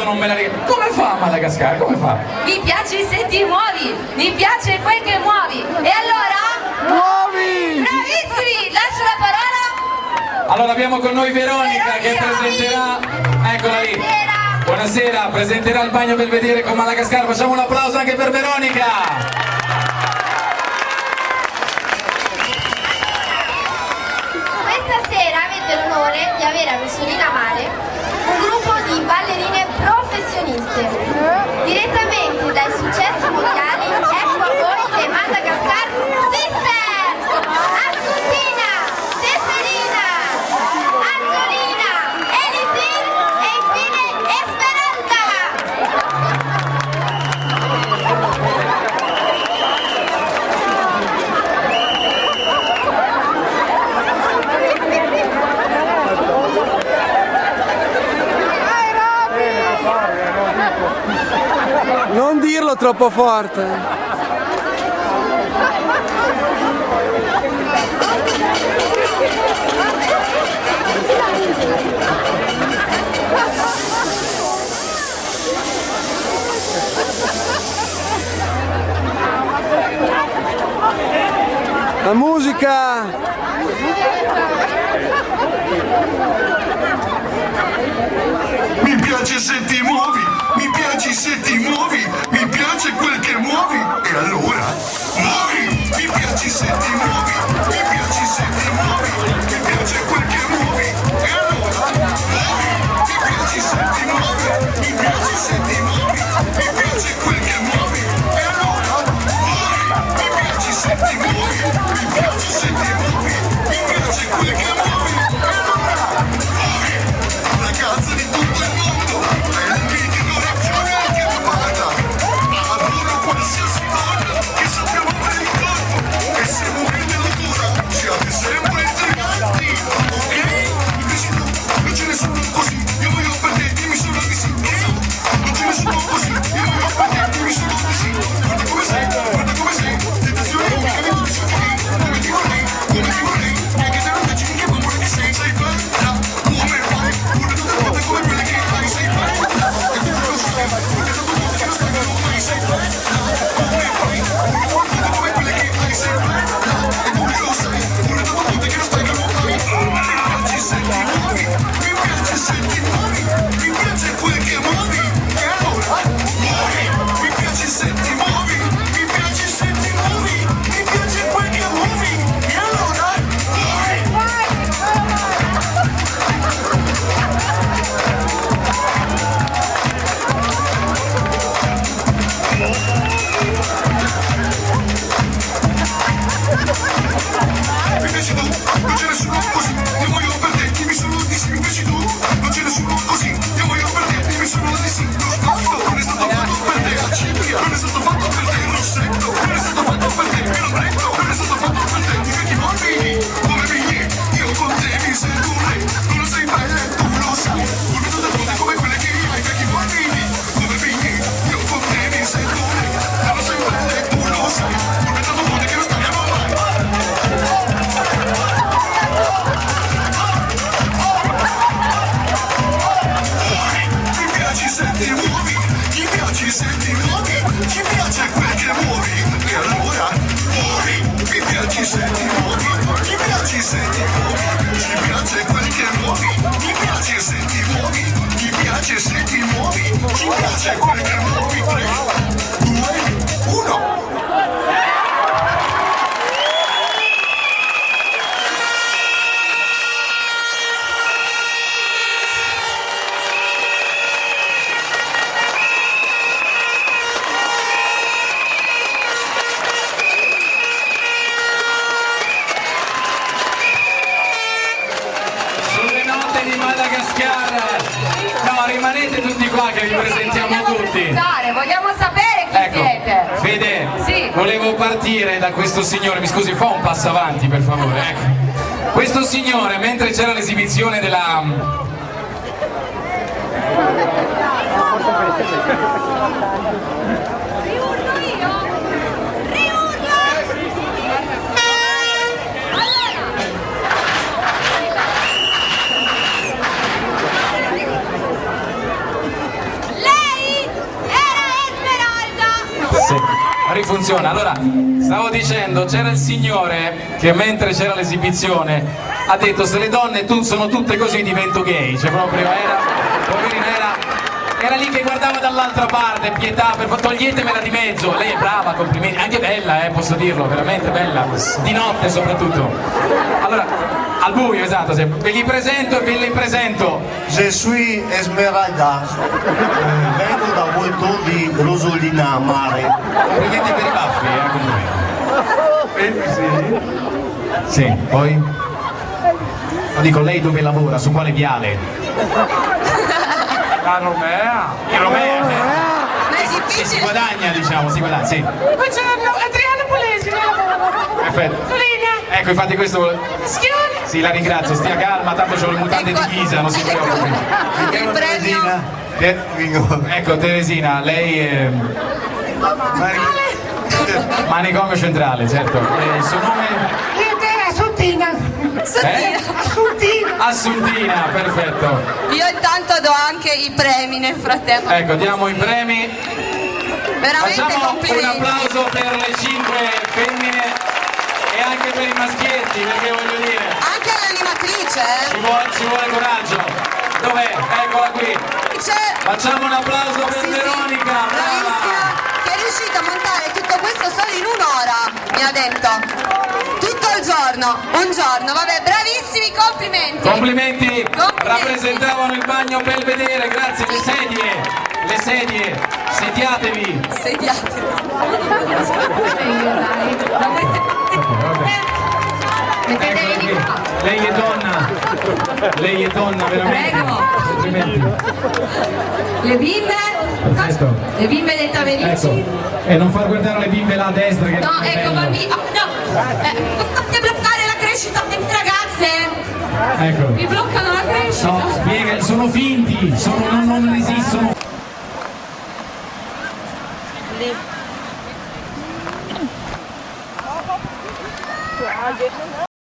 non me la ricordo. Come fa Madagascar? Come fa? Mi piace se ti muovi, mi piace quel che muovi. E allora? Muovi! Bravissimi, lascio la parola. Allora abbiamo con noi Veronica che Veronica. presenterà, eccola lì. Buonasera. Buonasera, presenterà il Bagno Belvedere con Madagascar. Facciamo un applauso anche per Veronica. Questa sera avete l'onore di avere a Messolina Mare un gruppo di ballerine professioniste. Direttamente dai successi mondiali, ecco a voi le Madagascar Sisters! Assuntina, Seferina, Angelina, Elisir e infine Esperanza! Non dirlo troppo forte. La musica! Mi piace se ti muovi, mi piaci se ti muovi, mi piace quel che muovi, e allora muovi, mi piaci se ti muovi, mi piaci se ti muovi, mi piace quel che muovi, e allora muovi, mi piaci se ti muovi, mi piaci se ti muovi, mi piace quel che muovi, e allora muovi, mi piaci se ti muovi, mi piaci se ti muovi, mi piace quel che muovi, e allora muovi, ragazza di tutto il mondo, è un video ragione che mi parla, ma adoro qualsiasi donna che sappia muovere il corpo, e se muovete la dura siate sempre intriganti, ok? Mi dici tu, non ce ne sono così, io voglio per te, dimmi solo di sì, non ce ne sono così, io voglio per te, dimmi solo di sì, guarda come sei, tentazione mica mi dici ok, come ti vorrei, e che te lo decidi che buono che sei bella, come fai, pure tutte volte come quelle che hai, sei bella, e tu lo sai, pure tutte volte che non stagliano mai, sei bella, come fai, pure tutte come quelle che hai, sei bella, e tu lo sai, pure tutte volte che non stagliano mai, mi piaci se ti muovi, mi piace se ti muovi, mi piace quel che muovi, e allora muovi, mi piaci se ti muovi, mi piace se ti muovi, mi piace quel che muovi, e allora muovi. Mi piaci tu, non ce ne sono così, io voglio per te, dimmi solo di sì, mi piaci tu, non ce ne sono così, io voglio per te, dimmi solo di sì, lo sposto, non è stato fatto per te, la cipria, non è stato fatto per te, il rossetto, non è stato fatto per te, il ombretto, non è stato fatto per te, ti vedi bambini, come vigni, io con te mi sento un re, tu lo sei bella e tu lo sai, pure tutte volte come quelle che hai, vecchi bambini, come vigni, io con te mi sento un re, tu lo sei bella e tu lo sai, pure tutte volte che non stagliamo mai. Mi piaci se ti muovi, mi piaci se ti muovi, ci piace quel che muovi, e allora muovi, mi piaci se ti muovi, mi piaci se ti muovi, ci piace quel che muovi, mi piace se ti muovi, mi piace se ti muovi, ci piace quel che muovi, 3, 2, 1. Sulle note di Madagascar. No, rimanete tutti qua che vi presentiamo Vogliamo tutti. presentare, vogliamo sapere chi Ecco, siete. Fede, Sì. volevo partire da questo signore, mi scusi, fa un passo avanti per favore, ecco. Questo signore, mentre c'era l'esibizione della... rifunziona. Allora, stavo dicendo, c'era il signore che mentre c'era l'esibizione ha detto se le donne sono tutte così divento gay, cioè proprio poverina era lì che guardava dall'altra parte, pietà, toglietemela di mezzo, lei è brava, complimenti, anche bella, posso dirlo, veramente bella, di notte soprattutto. Allora, al buio, esatto, ve li presento e ve li presento. Je suis Esmeralda, vengo da molto di Rosolina Mare. Complimenti per i baffi, complimenti. Sì, poi? Lo dico, lei dove lavora, su quale viale? La Romea. In Romea. Ma è Si difficile. guadagna, diciamo, si guadagna, sì. Buongiorno, Adriano Polesi, Perfetto. Ecco, infatti questo... Sì, la ringrazio, stia calma, tanto c'ho le mutande di Ghisa, non si preoccupi. Il premio. Ecco, Teresina, lei è... Manicomio centrale, certo. Il suo nome? Assuntina, perfetto. Io intanto do anche i premi nel frattempo. Ecco, diamo i premi. Veramente Facciamo un complimenti. applauso per le 5 femmine e anche per i maschietti, perché voglio dire, Anche all'animatrice, ci vuole coraggio. Dov'è? Eccola qui. C'è. Facciamo un applauso per Sì, Veronica, brava. bravissima, che è riuscita a montare tutto questo solo in un'ora, mi ha detto. Tutto il giorno, un giorno, vabbè, bravissimi, complimenti. Complimenti, rappresentavano il bagno Belvedere, grazie, le sedie, sediatevi. Sediatevi. Eccola qui. Lei è donna, veramente. Prego. Complimenti. Le bimbe? Perfetto. Le bimbe dei Taverici? Ecco, e non far guardare le bimbe là a destra che No, non è ecco, bello. bambini. Oh, no! Fate bloccare la crescita delle ragazze! Ecco. Vi bloccano la crescita! No, spiega, sono finti, non esistono.